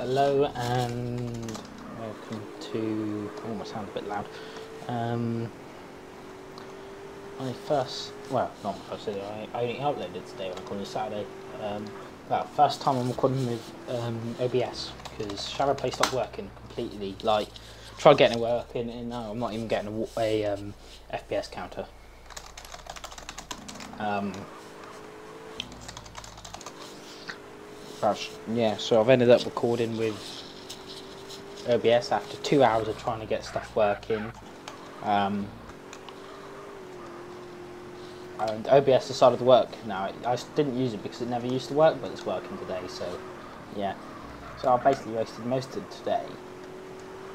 Hello and welcome to. Oh, my sound's a bit loud. My first, well, not my first video. I only uploaded today. I'm recording Saturday. First time I'm recording with OBS because Shadow Play stopped working completely. Like, tried getting it working, and now I'm not even getting a FPS counter. Yeah, so I've ended up recording with OBS after 2 hours of trying to get stuff working. And OBS decided to work now. I didn't use it because it never used to work, but it's working today, so yeah. So I basically wasted most of today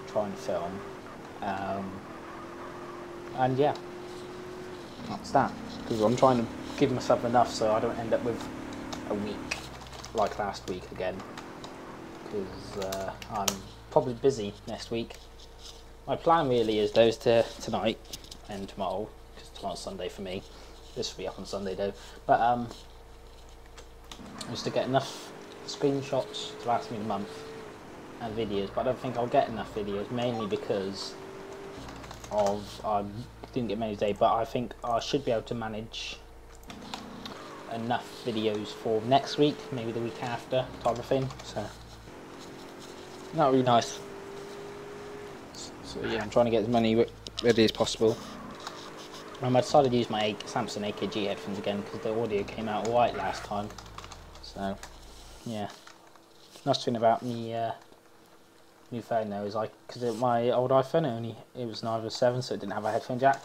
trying to film. And yeah, that's that. Because I'm trying to give myself enough so I don't end up with a week like last week again. Because I'm probably busy next week. My plan really is those tonight and tomorrow, because tomorrow's Sunday for me. This will be up on Sunday though. But just to get enough screenshots to last me the month and videos. But I don't think I'll get enough videos, mainly because of I didn't get many today. But I think I should be able to manage enough videos for next week, maybe the week after, type of thing. So that would be nice. So yeah, I'm trying to get as many ready as possible. I decided to use my Samsung AKG headphones again because the audio came out alright last time. So yeah, nice thing about me new phone though is because my old iPhone it was an iPhone 7, so it didn't have a headphone jack.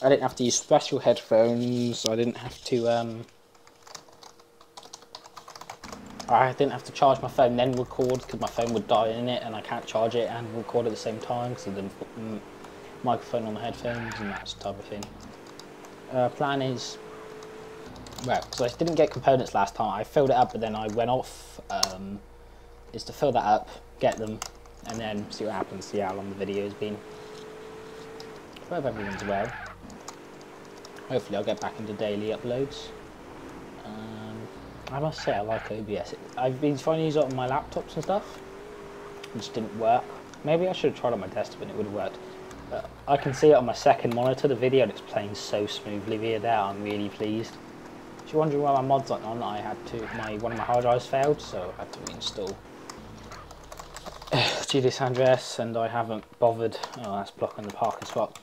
I didn't have to use special headphones. I didn't have to charge my phone then record, because my phone would die in it and I can't charge it and record at the same time because I didn't put the microphone on the headphones and that type of thing. Plan is, well, because I didn't get components last time, I filled it up but then I went off, is to fill that up, get them, and then see what happens, see how long the video has been. I hope everyone's well. Hopefully I'll get back into daily uploads. I must say I like OBS. I've been trying to use it on my laptops and stuff. It just didn't work. Maybe I should have tried it on my desktop and it would have worked. But I can see it on my second monitor, the video, and it's playing so smoothly via there. I'm really pleased. If you're wondering why my mods aren't on, I had to, one of my hard drives failed, so I had to reinstall GD San Andreas, and I haven't bothered. Oh, that's blocking the parking spot.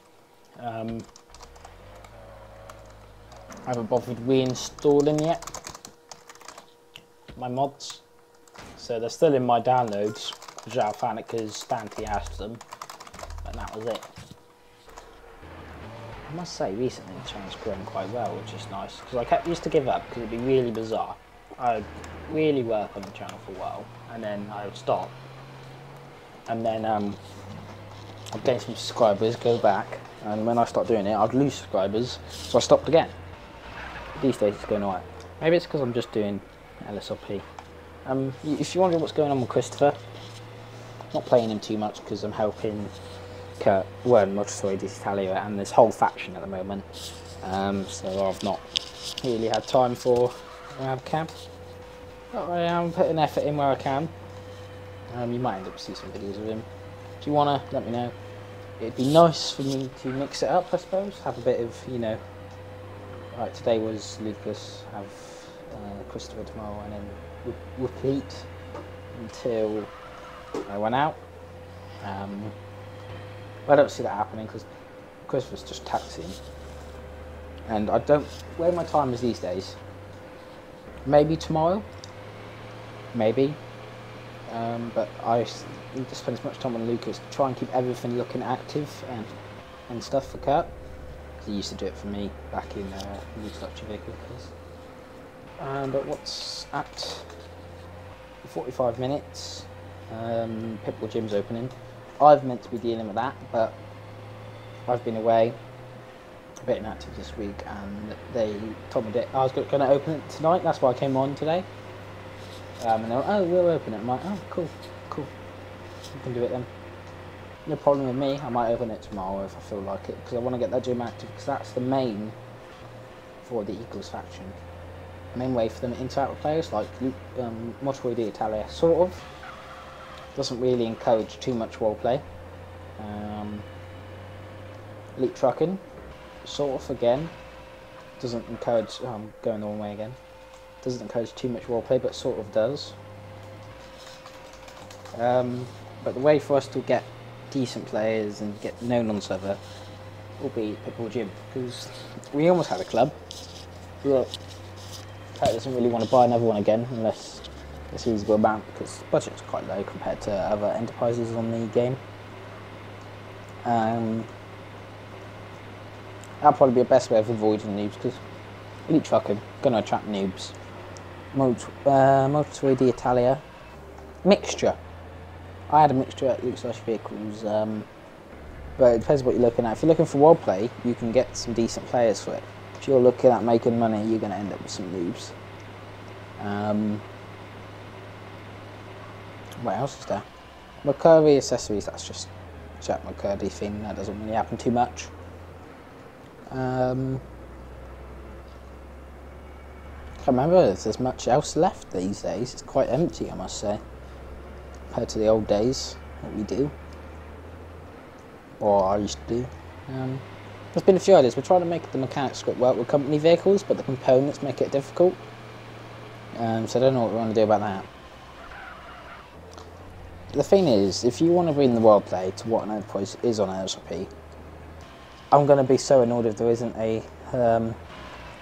I haven't bothered reinstalling yet my mods, so they're still in my downloads because Jalfanica's Stanty asked them, and that was it. I must say recently the channel's grown quite well, which is nice, because I used to give up because it'd be really bizarre. I'd really work on the channel for a while and then I would stop, and then I'd gain some subscribers, go back, and when I start doing it I'd lose subscribers, so I stopped again. These days it's going alright. Maybe it's because I'm just doing LSRP. If you're wondering what's going on with Christopher, not playing him too much because I'm helping Kurt, well, Motorsoy D'Italia and this whole faction at the moment. So I've not really had time for a webcam. But I am putting effort in where I can. You might end up seeing some videos of him. Do you want to let me know? It'd be nice for me to mix it up, I suppose. Have a bit of, you know, like today was Lucas, have Christopher tomorrow, and then repeat until I went out. But I don't see that happening because Christopher's just taxiing, and I don't. Where my time is these days, maybe tomorrow, maybe. But I need to spend as much time on Lucas to try and keep everything looking active and stuff for Kurt. He used to do it for me back in youth lecture vehicles. But what's at 45 minutes? Pitbull Gym's opening. I've meant to be dealing with that, but I've been away, a bit inactive this week, and they told me that I was going to open it tonight. That's why I came on today. And they were, oh, we'll open it. I'm like, oh, cool, you can do it then. No problem with me. I might open it tomorrow if I feel like it, because I want to get that gym active, because that's the main for the Eagles faction. The main way for them to interact with players, like Motorsoy D'Italia, sort of. doesn't really encourage too much roleplay. Elite Trucking, sort of, again, doesn't encourage, I'm going the wrong way again, doesn't encourage too much roleplay, but sort of does. But the way for us to get decent players and get known on server will be Pitbull Gym, because we almost had a club. Look, Pat doesn't really want to buy another one again unless it's easy to go about, because the budget's quite low compared to other enterprises on the game. That'll probably be the best way of avoiding noobs, because Elite Trucking going to attract noobs. Motor d'Italia, mixture. I had a mixture at LSRP vehicles, but it depends what you're looking at. If you're looking for roleplay, you can get some decent players for it. If you're looking at making money, you're going to end up with some noobs. What else is there? McCurry accessories, that's just Jack McCurdy thing, that doesn't really happen too much. Can't remember if there's much else left these days. It's quite empty, I must say, compared to the old days that we do, or I used to do. There's been a few ideas. We're trying to make the mechanics script work with company vehicles, but the components make it difficult. So I don't know what we want to do about that. The thing is, if you want to bring the roleplay to what an enterprise is on LSRP, I'm going to be so annoyed if there isn't a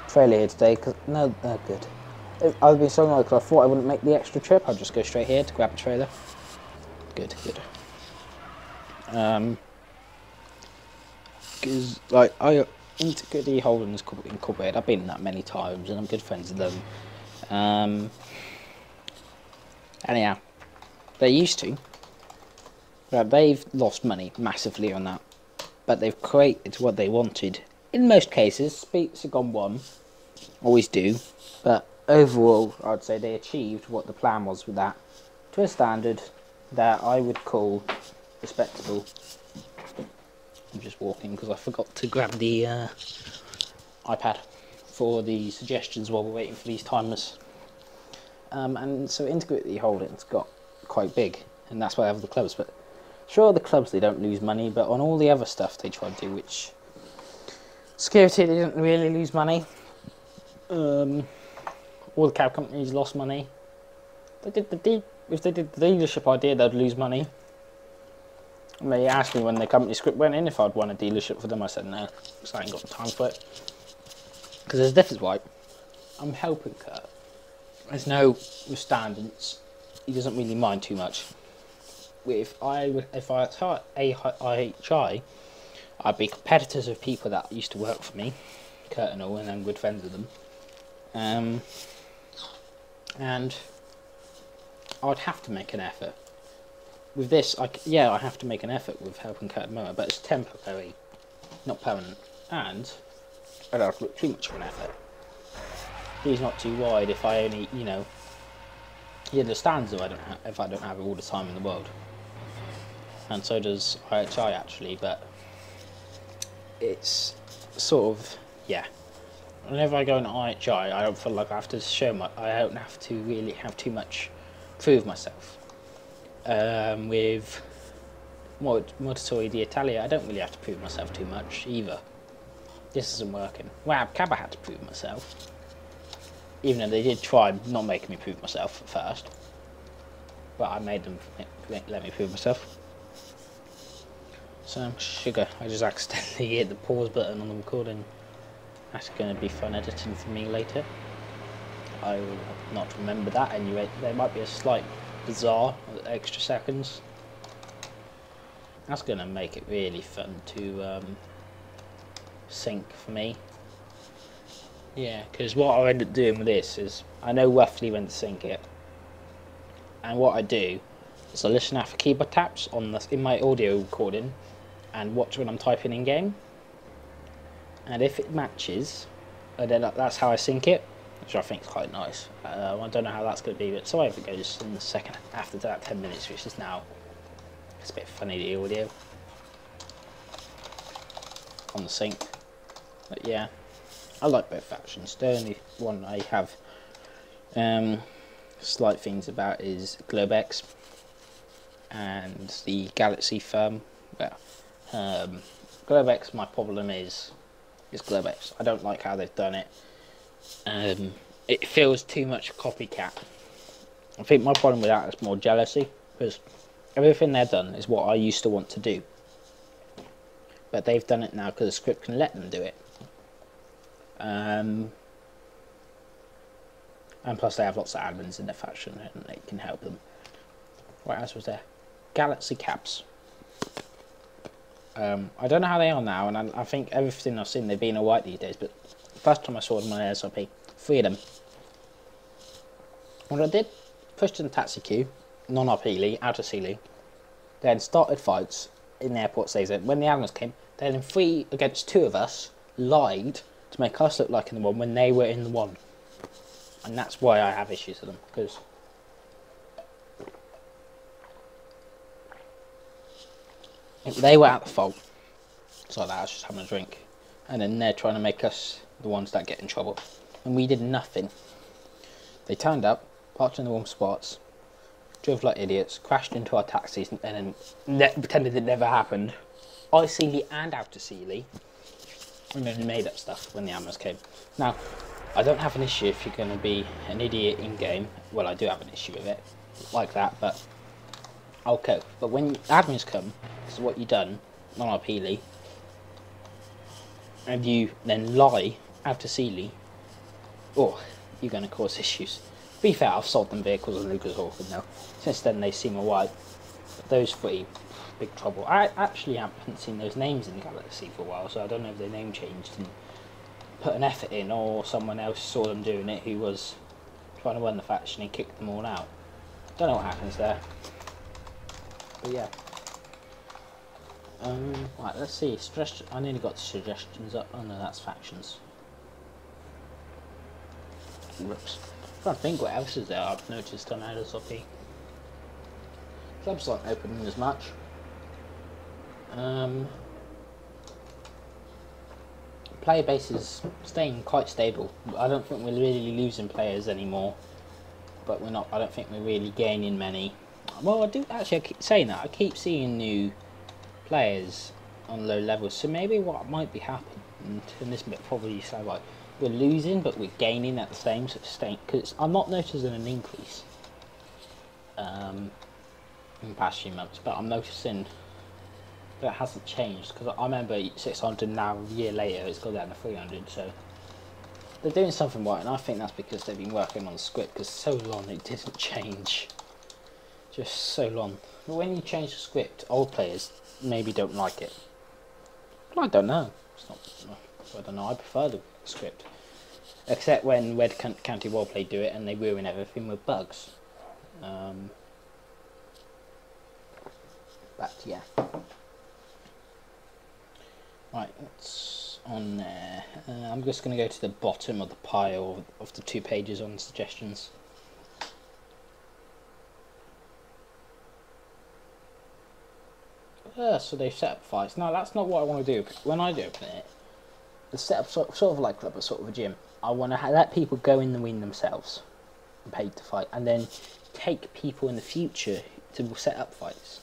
trailer here today, because, no, good. I've been so annoyed because I thought I wouldn't make the extra trip. I'd just go straight here to grab a trailer. Good, good. Because, like, Integrity Holdings Incorporated, I've been in that many times and I'm good friends with them. Anyhow, they used to. But they've lost money massively on that. But they've created what they wanted. In most cases, speeds have gone one. Always do. But overall, I'd say they achieved what the plan was with that, to a standard that I would call respectable. I'm just walking because I forgot to grab the iPad for the suggestions while we're waiting for these timers. And so Integrity Holdings got quite big, and that's why I have the clubs. But sure, the clubs, they don't lose money, but on all the other stuff they try to do, which security, they didn't really lose money. All the cab companies lost money. If they did the dealership idea, they'd lose money. And they asked me when the company script went in if I'd want a dealership for them. I said no, because I ain't got the time for it. Because there's difference, right? I'm helping Kurt. There's no standards. He doesn't really mind too much. If I start AHI, I'd be competitors with people that used to work for me, Kurt and all, and I'm good friends with them. And I'd have to make an effort. With this, I have to make an effort with helping Kurt Mower, but it's temporary, not permanent. And I don't look too much of an effort. He's not too wide if I only, he understands if I don't have all the time in the world. And so does IHI actually, but it's sort of, yeah. Whenever I go into IHI, I don't feel like I have to I don't have to really have too much prove myself. With Motori d'Italia, I don't really have to prove myself too much either. This isn't working. Wow, Cab I had to prove myself. Even though they did try not making me prove myself at first. But I made them let me prove myself. So, sugar, I just accidentally hit the pause button on the recording. That's going to be fun editing for me later. I will not remember that anyway. There might be a slight bizarre extra seconds. That's going to make it really fun to sync for me. Yeah, because what I end up doing with this is I know roughly when to sync it, and what I do is I listen out for keyboard taps in my audio recording and watch when I'm typing in game, and if it matches, then that's how I sync it, which I think is quite nice. I don't know how that's going to be, but so if it goes in the second after that 10 minutes, which is now, it's a bit funny, the audio on the sync. But yeah, I like both factions. The only one I have slight things about is Globex. and the Galaxy firm. Well, Globex, my problem is Globex. I don't like how they've done it. It feels too much copycat. I think my problem with that is more jealousy, because everything they've done is what I used to want to do. But they've done it now because the script can let them do it. And plus they have lots of admins in their faction and they can help them. What else was there? Galaxy caps. I don't know how they are now, and I think everything I've seen, they've been alright these days, but the first time I saw them on LSRP, freedom. What I did, pushed in the taxi queue, non-RP, out of Sealy, then started fights in the airport station. When the admins came, then in 3 against 2 of us, lied to make us look like in the one when they were in the one. And that's why I have issues with them, because they were at the fault. So that I was just having a drink. And then they're trying to make us the ones that get in trouble. And we did nothing. They turned up, parked in the wrong spots, drove like idiots, crashed into our taxis, and then pretended it never happened. I Sealy and out to Sealy. And then made up stuff when the admins came. Now, I don't have an issue if you're going to be an idiot in game. Well, I do have an issue with it, like that, but I'll cope. But when admins come, this is what you've done, non-RP, and you then lie out to Sealy, oh, you're going to cause issues. To be fair, I've sold them vehicles on Lucas Hawken now. Since then, they seem alright. Those 3, big trouble. I actually haven't seen those names in Galaxy for a while, so I don't know if their name changed and put an effort in, or someone else saw them doing it who was trying to run the faction and kicked them all out. Don't know what happens there. But yeah. Right, let's see. I nearly got the suggestions up. Oh no, that's factions. Whoops. I'm trying to think what else is there I've noticed on LSRP. Clubs aren't opening as much. Player base is staying quite stable. I don't think we're really losing players anymore, but we're not. I don't think we're really gaining many. Well, I do actually. I keep saying that. I keep seeing new players on low levels. So maybe what might be happening, and this bit probably sounds like we're losing, but we're gaining at the same staying. Because I'm not noticing an increase in the past few months, but I'm noticing that it hasn't changed, because I remember 600, now a year later it's gone down to 300, so they're doing something right, and I think that's because they've been working on the script, because so long it didn't change, just so long. But when you change the script, old players maybe don't like it. Well, I don't know, I don't know, I prefer the script, except when Red County Roleplay do it and they ruin everything with bugs. But yeah. Right, that's on there. I'm just going to go to the bottom of the pile of the 2 pages on suggestions. So they've set up fights. No, that's not what I want to do. When I do open it, the setup sort of like club, but sort of a gym. I want to let people go in the ring themselves and pay to fight, and then take people in the future to set up fights.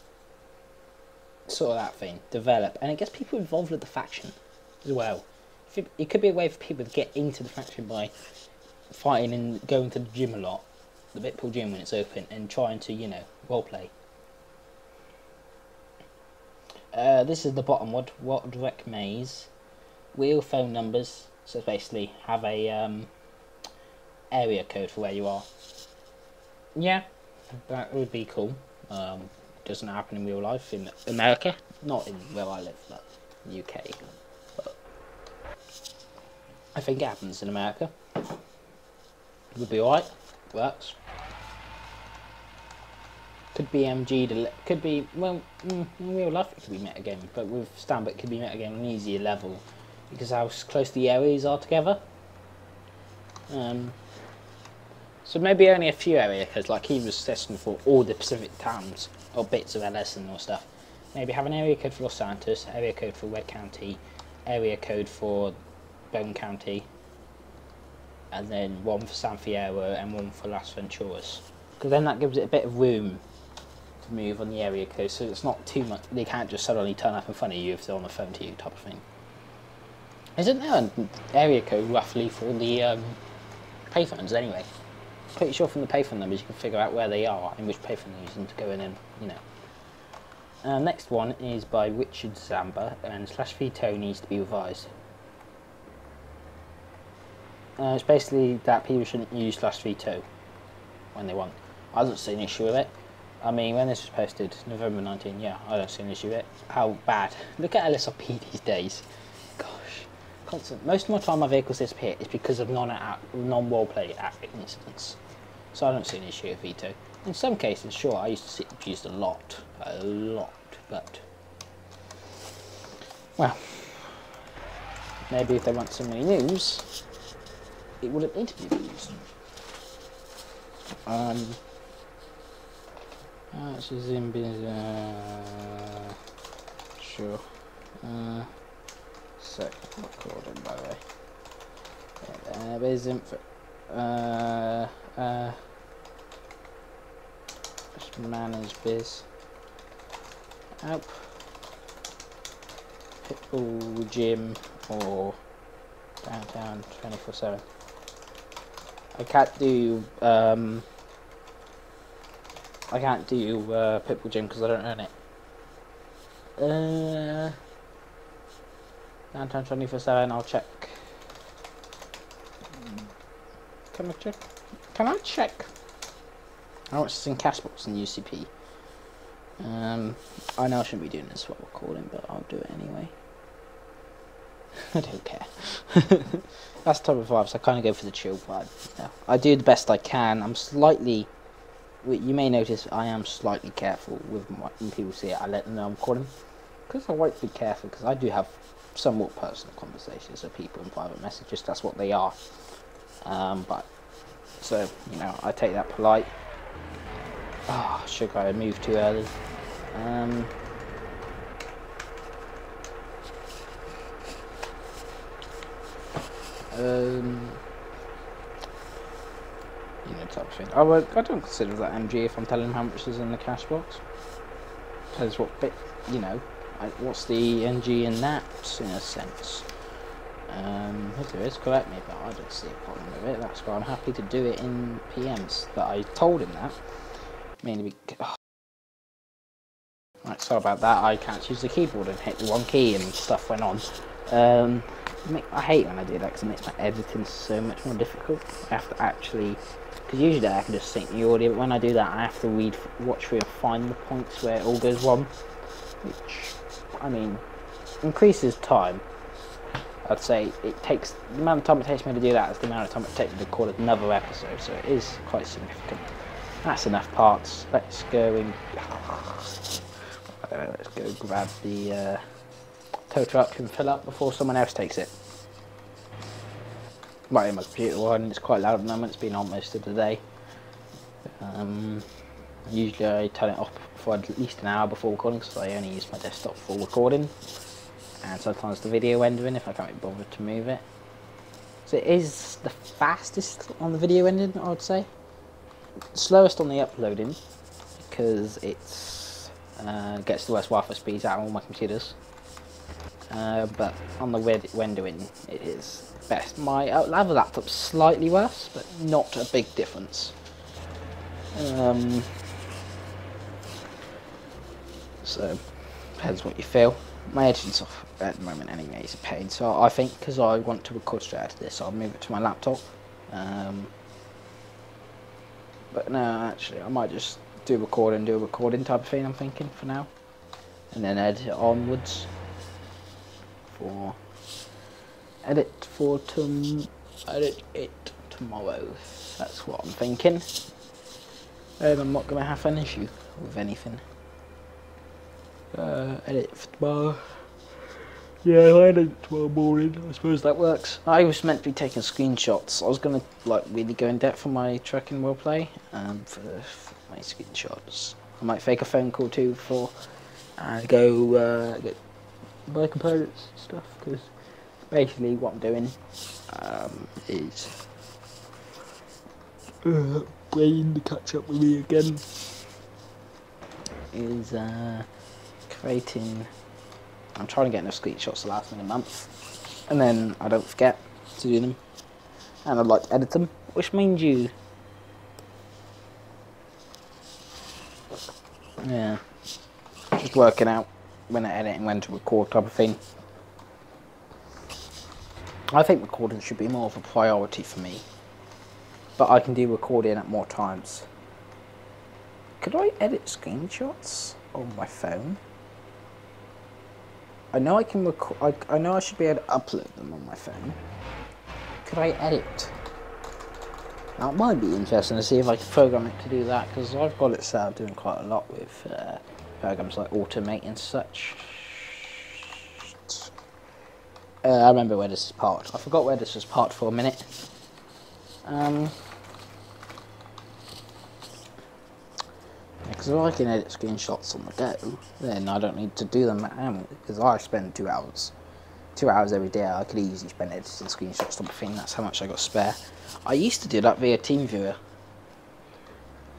Sort of that thing, develop, and it gets people involved with the faction as well. It could be a way for people to get into the faction by fighting and going to the gym a lot, the Bitpool gym when it's open, and trying to, you know, roleplay. This is the bottom one, what rec maze, wheel phone numbers, so basically have a area code for where you are. Yeah, that would be cool. Doesn't happen in real life in America, not in where I live, but UK. But I think it happens in America. It would be alright, works. Could be MG, could be, well, in real life it could be metagame, but with Stanbit it could be metagame on an easier level, because how close the areas are together. So maybe only a few area codes, like he was testing for all the Pacific towns, or bits of LS and all stuff. Maybe have an area code for Los Santos, area code for Red County, area code for Bone County, and then one for San Fierro and one for Las Venturas. Because then that gives it a bit of room to move on the area code, so it's not too much. They can't just suddenly turn up in front of you if they're on the phone to you, type of thing. Isn't there an area code roughly for the payphones anyway? Pretty sure from the payphone numbers you can figure out where they are and which payphone they're using to go in and, you know. Next one is by Richard Zamba, and /veto needs to be revised. It's basically that people shouldn't use /veto when they want. I don't see an issue with it. I mean, when this was posted, November 19, yeah, I don't see an issue with it. How bad. Look at LSRP these days. Gosh. Constant. Most of my time my vehicles disappear is because of non-roleplay incidents. So I don't see an issue with veto. In some cases, sure, I used to see it abused a lot, but... Well, maybe if they want so many news, it wouldn't need to be used. She's in sure. Second recording, by the way. There's info. Manners biz. Help. Pitbull gym or downtown 24/7. I can't do Pitbull gym because I don't earn it. Downtown 24/7. I'll check. Can I check? Can I check? I know it's in Cashbox and UCP. I know I shouldn't be doing this while recording, but I'll do it anyway. I don't care. That's top of 5, so I kind of go for the chill vibe. Yeah. I do the best I can. I'm slightly... You may notice I am slightly careful with when people see it. I let them know I'm recording. Because I like to be careful, because I do have somewhat personal conversations with people in private messages. That's what they are. But, so, you know, I take that polite. Oh, sugar, I moved too early. You know, type of thing. I don't consider that MG if I'm telling them how much is in the cash box. Because what bit, you know, what's the NG in that, in a sense. If there is, correct me, but I don't see a problem with it. That's why I'm happy to do it in PMs. That I told him that. Mainly because... Oh. Right, sorry about that. I can't use the keyboard and hit the wrong key and stuff went on. I hate when I do that because it makes my editing so much more difficult. I have to actually... Because usually I can just sync the audio, but when I do that I have to watch through and find the points where it all goes wrong. Which, I mean, increases time. I'd say it takes... The amount of time it takes me to do that is the amount of time it takes me to record another episode, so it is quite significant. That's enough parts. Let's go and... let's go grab the tow truck and fill up before someone else takes it. Right in my computer one, it's quite loud at the moment, it's been on most of the day. Usually I turn it off for at least an hour before recording because I only use my desktop for recording. And sometimes the video rendering if I can't be bothered to move it. So it is the fastest on the video ending, I would say. Slowest on the uploading because it's gets the worst Wi-Fi speeds out of all my computers. But on the rendering it is best. My other laptop's slightly worse, but not a big difference. So depends what you feel. My editing's off at the moment anyway, it's a pain. So I think because I want to record straight out of this, I'll move it to my laptop. But no, actually, I might just do a recording type of thing, I'm thinking, for now. And then edit it onwards. Edit it tomorrow. That's what I'm thinking. And I'm not going to have an issue with anything. Edit for tomorrow. Yeah, I edit it tomorrow morning. I suppose that works. I was meant to be taking screenshots. I was going to like really go in depth on my trucking roleplay. For my screenshots, I might fake a phone call too before and go get buy components and stuff. Because basically what I'm doing is waiting to catch up with me again. is creating. I'm trying to get enough screenshots to last me a month, and then I don't forget to do them, and I'd like to edit them, which means you. Yeah, just working out when I edit and when to record type of thing. I think recording should be more of a priority for me, but I can do recording at more times. Could I edit screenshots on my phone? I know I can record. I know I should be able to upload them on my phone. Could I edit? Now it might be interesting to see if I can program it to do that, because I've got it set up doing quite a lot with programs like Automate and such. I remember where this is parked. I forgot where this was parked for a minute. Because if I can edit screenshots on the go, then I don't need to do them manually, because I spend 2 hours. 2 hours every day. I could easily spend editing screenshots on the thing. That's how much I got spare. I used to do that via TeamViewer,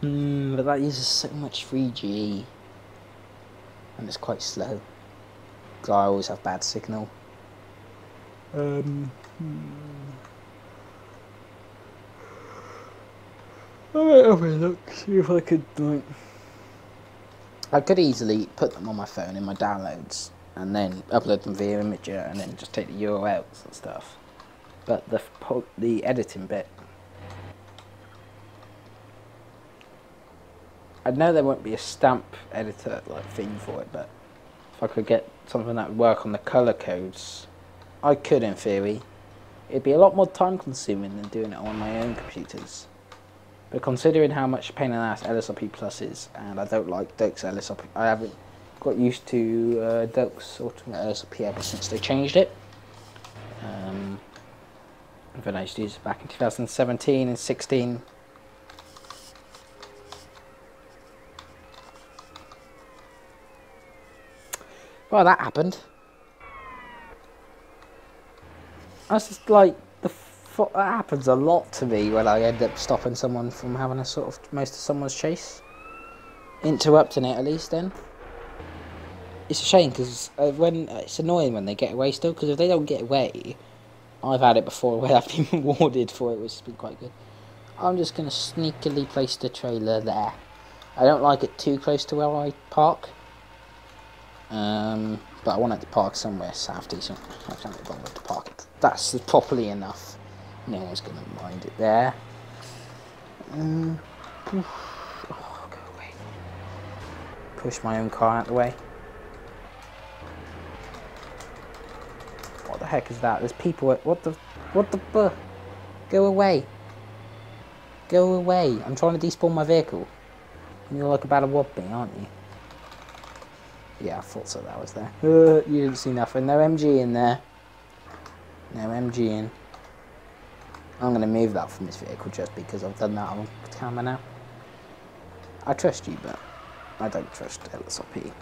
but that uses so much 3G, and it's quite slow, because I always have bad signal. Let me have a look, see if I could do it. I could easily put them on my phone in my downloads, and then upload them via Imager, and then just take the URLs and stuff. But the editing bit, I know there won't be a stamp editor like thing for it, but if I could get something that would work on the colour codes, I could in theory. It'd be a lot more time consuming than doing it on my own computers. But considering how much pain in the ass LSRP Plus is, and I don't like Doke's LSRP, I haven't got used to Doke's Ultimate LSRP ever since they changed it. When I used to use it back in 2017 and 16. Well, that happened. That's just like that happens a lot to me when I end up stopping someone from having a sort of most of someone's chase, interrupting it at least. Then it's a shame, because when it's annoying when they get away still, because if they don't get away, I've had it before where I've been rewarded for it, which has been quite good. I'm just gonna sneakily place the trailer there. I don't like it too close to where I park. But I want it to park somewhere south decent. I can't be bothered to park it. That's properly enough. No one's going to mind it there. Oh, go away. Push my own car out the way. What the heck is that? There's people at... What the... Go away. Go away. I'm trying to despawn my vehicle. You're like about to rob me, aren't you? Yeah, I thought so, that was there. You didn't see nothing. No MG in there. No MG in. I'm going to move that from this vehicle just because I've done that on camera now. I trust you, but I don't trust LSRP.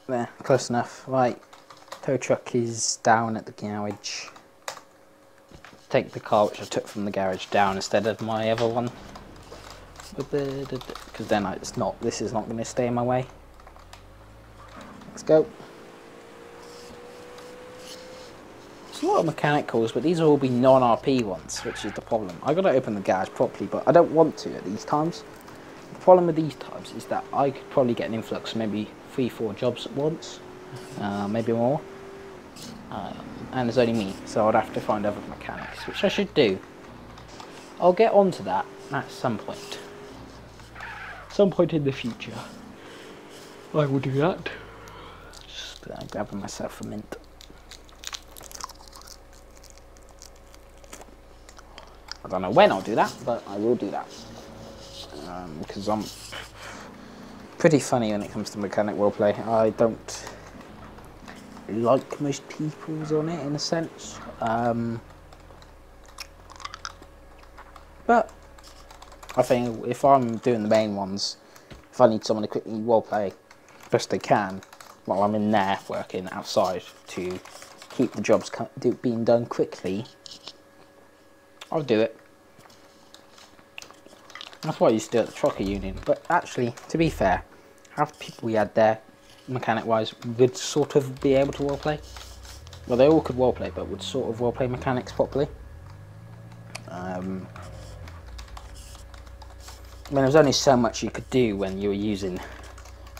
There, close enough. Right, tow truck is down at the garage. Take the car which I took from the garage down instead of my other one. Because then this is not going to stay in my way. Let's go. There's a lot of mechanicals, but these will all be non-RP ones, which is the problem. I've got to open the garage properly, but I don't want to at these times. The problem with these times is that I could probably get an influx of maybe 3-4 jobs at once, maybe more. And there's only me, so I'd have to find other mechanics, which I should do. I'll get onto that at some point. Some point in the future, I will do that. Just grabbing myself a mint. I don't know when I'll do that, but I will do that. Because I'm pretty funny when it comes to mechanic roleplay. I don't like most people's on it in a sense. But I think if I'm doing the main ones, if I need someone to quickly roleplay best they can while I'm in there working outside to keep the jobs being done quickly, I'll do it. That's what I used to do at the Trucker Union. But actually, to be fair, half the people we had there, mechanic-wise, would sort of be able to roleplay. Well, they all could roleplay, but would sort of roleplay mechanics properly. I mean, there was only so much you could do when you were using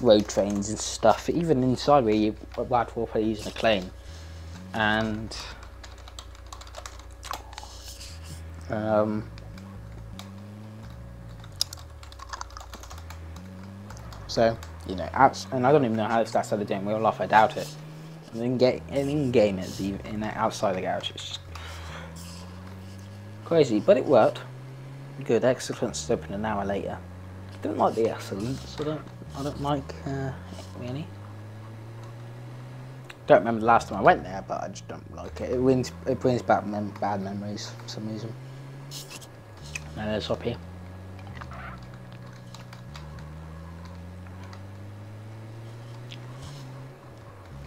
road trains and stuff, even inside where you were allowed to roleplay using a claim. And so, you know, and I don't even know how that's how they're doing real life, I doubt it. In game it's even outside the garage, it's just crazy, but it worked. Good, excellence open an hour later. Don't like the excellence, I don't like it really. Don't remember the last time I went there, but I just don't like it. It brings back bad memories for some reason. And LSRP.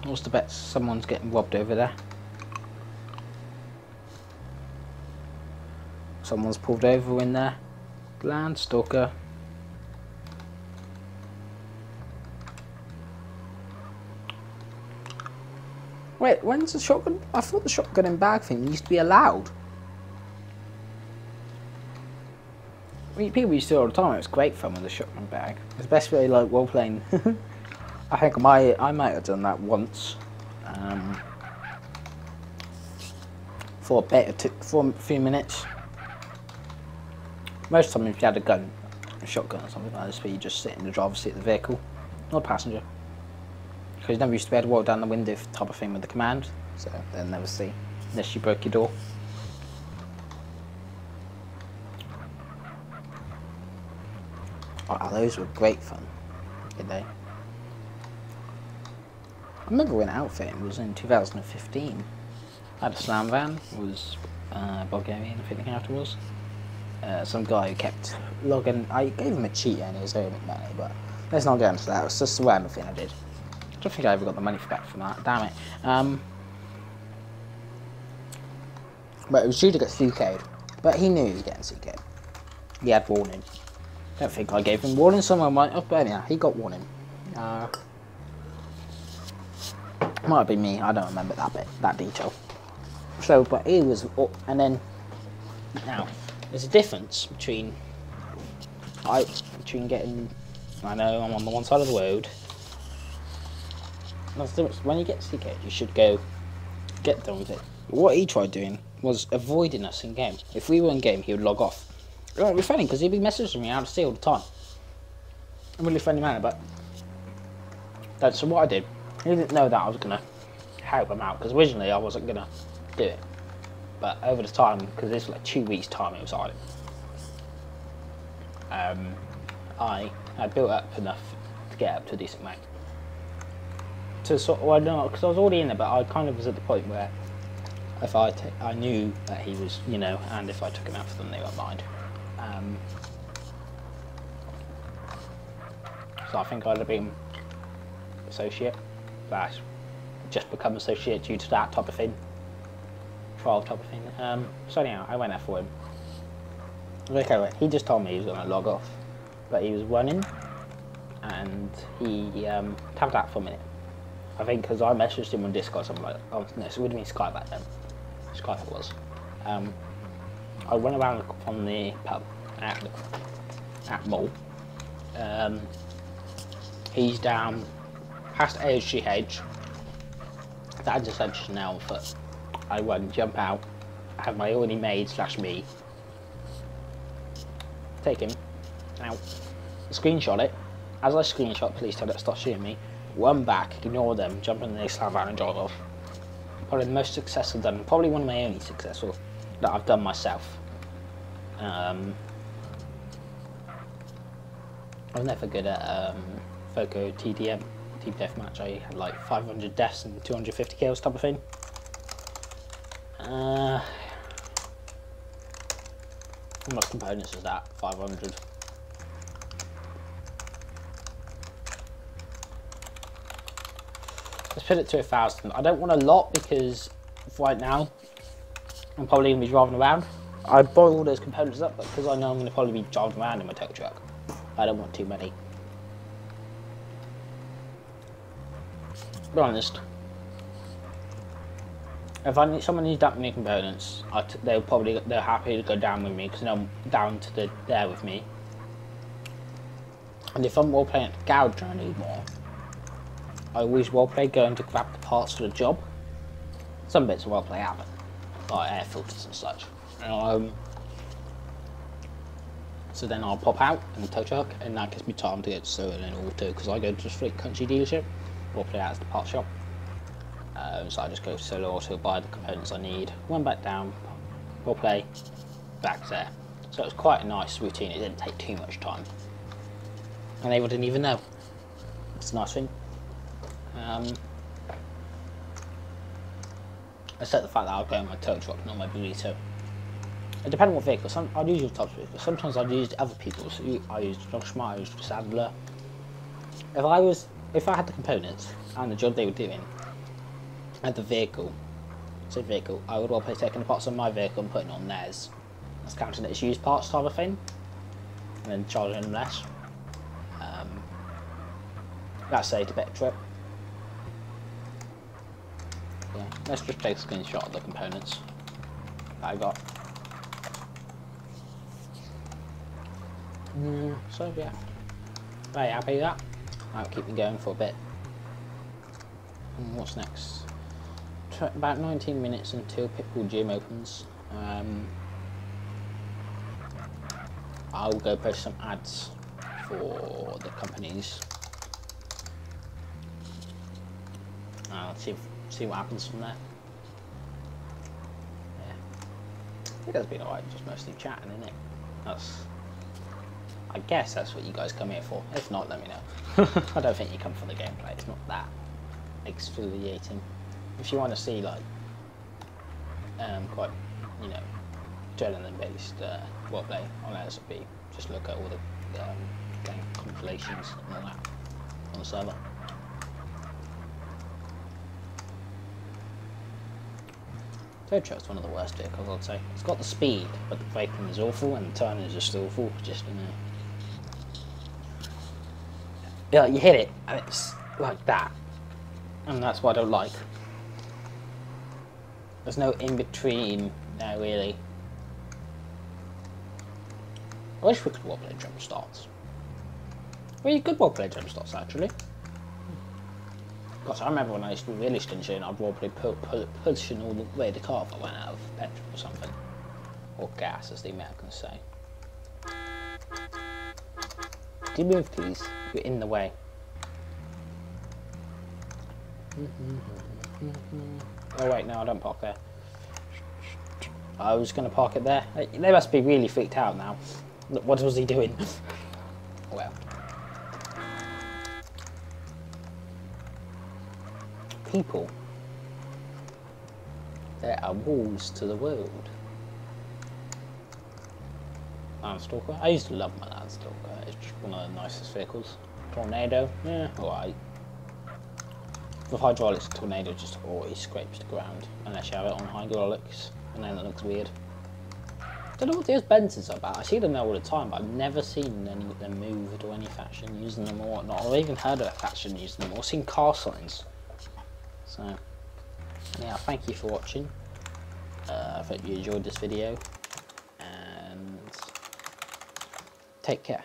What's the bet? Someone's getting robbed over there. Someone's pulled over in there. Land stalker. Wait, when's the shotgun? I thought the shotgun and bag thing used to be allowed. I mean, people used to do it all the time. It was great fun with the shotgun bag. Especially like role playing. I think I might have done that once. For a few minutes. Most of the time, if you had a shotgun or something like this, where you just sit in the driver's seat of the vehicle, not a passenger. Because you never used to be able to walk down the window type of thing with the command, so they'll never see, unless you broke your door. Oh, those were great fun, didn't they? I remember when outfitting was in 2015. I had a slam van, was Bulgarian, I think afterwards. Some guy who kept logging, I gave him a cheat and he was earning money, but let's not get into that. It was just a random thing I did. I don't think I ever got the money back from that, damn it. But it was due to get CK'd, but he knew he was getting CK'd. He had warning. Don't think I gave him warning, someone might have, but yeah, he got warning. Might have been me, I don't remember that detail. So, but he was, and then, now, there's a difference between getting, I know I'm on the one side of the road. That's the difference. When you get CK'd, you should go get done with it. But what he tried doing was avoiding us in game. If we were in game, he would log off. It would be funny because he'd be messaging me out of sea all the time. I'm a really friendly man, but so what I did, he didn't know that I was gonna help him out because originally I wasn't gonna do it. But over the time, because this was like 2 weeks time it was on, I had built up enough to get up to a decent rank. To sort of, well, no, because I was already in there, but I kind of was at the point where if I knew that he was, you know, and if I took him out for them, they won't mind. So I think I'd have been associate, but just become associate due to that type of thing. Trial type of thing. So anyhow, I went there for him. Okay, he just told me he was going to log off, but he was running, and he tapped out for a minute. I think because I messaged him on Discord, something like, oh no, so it would have been Skype back then. Skype it was. I went around from the pub at Mall. He's down past AHGH. That intersection now on foot. I run, jump out, have my already made /me. Take him out, screenshot it. As I screenshot, please tell it to stop shooting me. Run back, ignore them, jump in the next van and drive off. Probably the most successful I've done, probably one of my only successful that I've done myself. I'm never good at Foco TDM, team deathmatch. I had like 500 deaths and 250 kills type of thing. How much components is that? 500. Let's put it to 1,000. I don't want a lot because right now I'm probably going to be driving around. I boil all those components up because I know I'm going to probably be driving around in my tow truck. I don't want too many. To be honest, if someone needs that many components, they're happy to go down with me because they're down to there with me. And if I'm roleplaying at the garage and I need more, I always roleplay going to grab the parts for the job. Some bits of roleplay happen, like air filters and such. So then I'll pop out in the tow truck, and that gives me time to get soda and auto because I go to the Fleet Country dealership, roleplay out as the part shop. So I just go solo auto, buy the components I need, run back down, roleplay, back there. So it was quite a nice routine. It didn't take too much time, and they wouldn't even know. It's a nice thing. Except the fact that I'll go in my tow truck, not my burrito. It depends on what vehicle. I'd use your types of vehicles. Sometimes I'd use other people's. I used Smart, I used Sadler. If I had the components and the job they were doing, and the vehicle, I would well play taking the parts on my vehicle and putting it on theirs. That's counting it as used parts type of thing, and then charging them less. That saved a bit of trip. Yeah, let's just take a screenshot of the components that I got. So yeah, very happy with that. That'll keep me going for a bit. And what's next? About 19 minutes until Pitbull Gym opens. I'll go post some ads for the companies. I'll see what happens from there. Yeah, I think that's been alright. Just mostly chatting, isn't it? I guess that's what you guys come here for. If not, let me know. I don't think you come for the gameplay. It's not that exfoliating. If you want to see like quite, you know, adrenaline based roleplay on LSRP, just look at all the game compilations and all that on the server. Tow truck's one of the worst vehicles, I'd say. It's got the speed, but the braking is awful and the turning is just awful. Just, you know, yeah, you hit it and it's like that, and that's what I don't like. There's no in between there really. I wish we could roleplay jump starts. Really good roleplay jump starts actually. Gosh, I remember when I used to be really stingy and I'd roleplay pushing all the way the car if I went out of petrol or something, or gas as the Americans say. Do you move, please? You're in the way. Oh wait, no, I don't park there. I was going to park it there. They must be really freaked out now. What was he doing? Well. People. There are walls to the world. Landstalker. I used to love my Landstalker. It's just one of the nicest vehicles. Tornado. Yeah, alright. With hydraulics, a Tornado just always scrapes the ground unless you have it on hydraulics, and then it looks weird. I don't know what those Benzes are about. I see them there all the time, but I've never seen any of them moved or any faction using them or whatnot. Or even heard of a faction using them or seen car signs. So, yeah, thank you for watching. I hope you enjoyed this video, and take care.